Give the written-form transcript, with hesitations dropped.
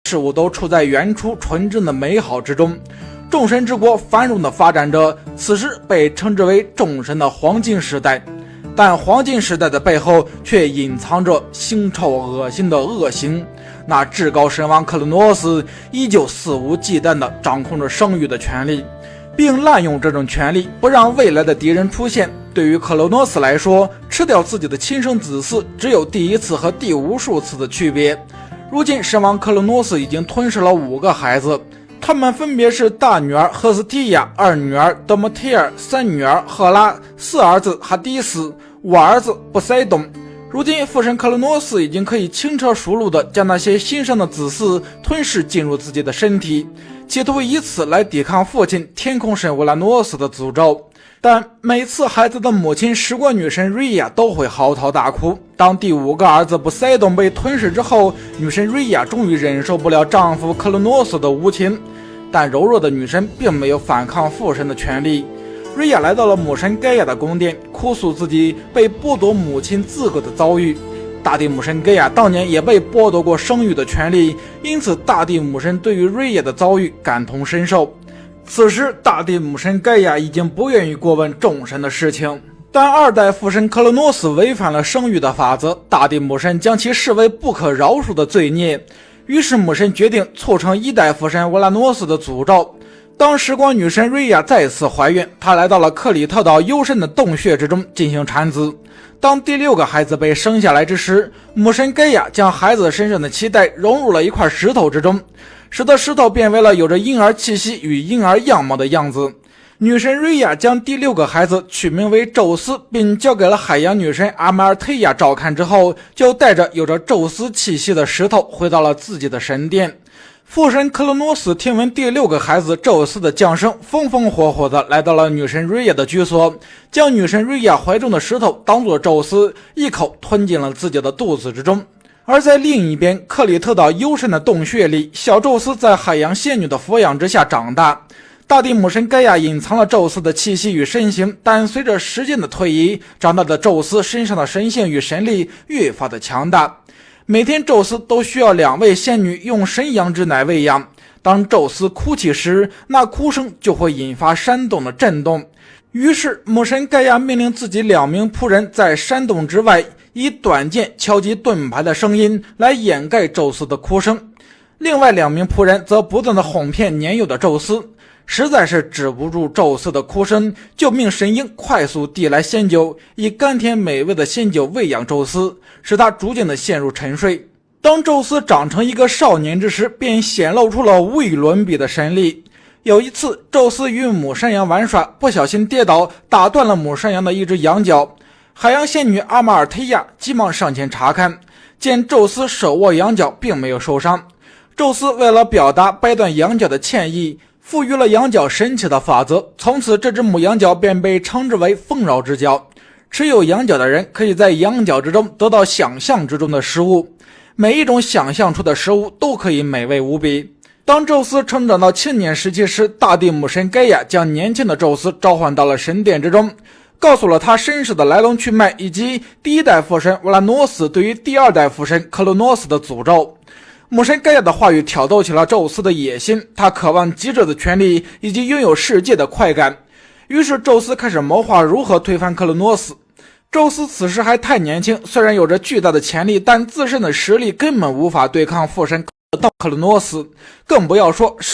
事物都处在原初纯正的美好之中，众神之国繁荣的发展着，此时被称之为众神的黄金时代。但黄金时代的背后却隐藏着腥臭恶心的恶行，那至高神王克罗诺斯依旧肆无忌惮地掌控着生育的权利，并滥用这种权利不让未来的敌人出现。对于克罗诺斯来说，吃掉自己的亲生子嗣只有第一次和第无数次的区别。如今神王克罗诺斯已经吞噬了5个孩子，他们分别是大女儿赫斯提亚、2女儿德莫忒尔、3女儿赫拉、4儿子哈迪斯、5儿子波塞冬。如今父神克罗诺斯已经可以轻车熟路地将那些新生的子嗣吞噬进入自己的身体，企图以此来抵抗父亲天空神乌拉诺斯的诅咒。但每次孩子的母亲时光女神瑞亚都会嚎啕大哭。当第5个儿子波塞冬被吞噬之后，女神瑞亚终于忍受不了丈夫克罗诺斯的无情，但柔弱的女神并没有反抗父神的权利。瑞亚来到了母神盖亚的宫殿，哭诉自己被剥夺母亲资格的遭遇。大地母神盖亚当年也被剥夺过生育的权利，因此大地母神对于瑞亚的遭遇感同身受。此时大地母神盖亚已经不愿意过问众神的事情，但2代父神克罗诺斯违反了生育的法则，大地母神将其视为不可饶恕的罪孽，于是母神决定促成1代父神乌拉诺斯的诅咒。当时光女神瑞亚再次怀孕，她来到了克里特岛幽深的洞穴之中进行产子。当第6个孩子被生下来之时，母神盖亚将孩子身上的脐带融入了一块石头之中，使得石头变为了有着婴儿气息与婴儿样貌的样子。女神瑞亚将第6个孩子取名为宙斯，并交给了海洋女神阿马尔忒亚照看之后，就带着有着宙斯气息的石头回到了自己的神殿。父神克罗诺斯听闻第6个孩子宙斯的降生，风风火火地来到了女神瑞亚的居所，将女神瑞亚怀中的石头当作宙斯，一口吞进了自己的肚子之中。而在另一边，克里特岛幽深的洞穴里，小宙斯在海洋仙女的抚养之下长大。大地母神盖亚隐藏了宙斯的气息与身形，但随着时间的推移，长大的宙斯身上的神性与神力越发的强大。每天宙斯都需要2位仙女用神羊之奶喂养，当宙斯哭泣时，那哭声就会引发山洞的震动。于是母神盖亚命令自己2名仆人在山洞之外以短剑敲击盾牌的声音来掩盖宙斯的哭声，另外2名仆人则不断的哄骗年幼的宙斯。实在是止不住宙斯的哭声，就命神鹰快速递来仙酒，以甘甜美味的仙酒喂养宙斯，使他逐渐的陷入沉睡。当宙斯长成一个少年之时，便显露出了无与伦比的神力。有一次，宙斯与母山羊玩耍，不小心跌倒，打断了母山羊的一只羊角。海洋仙女阿马尔忒亚急忙上前查看，见宙斯手握羊角并没有受伤。宙斯为了表达掰断羊角的歉意，赋予了羊角神奇的法则，从此这只母羊角便被称之为丰饶之角。持有羊角的人可以在羊角之中得到想象之中的食物，每一种想象出的食物都可以美味无比。当宙斯成长到青年时期时，大地母神盖亚将年轻的宙斯召唤到了神殿之中，告诉了他身世的来龙去脉，以及第1代父神乌拉诺斯对于第2代父神克罗诺斯的诅咒。母神盖亚的话语挑逗起了宙斯的野心，他渴望极致的权力以及拥有世界的快感。于是宙斯开始谋划如何推翻克罗诺斯。宙斯此时还太年轻，虽然有着巨大的潜力，但自身的实力根本无法对抗父神克罗诺斯，更不要说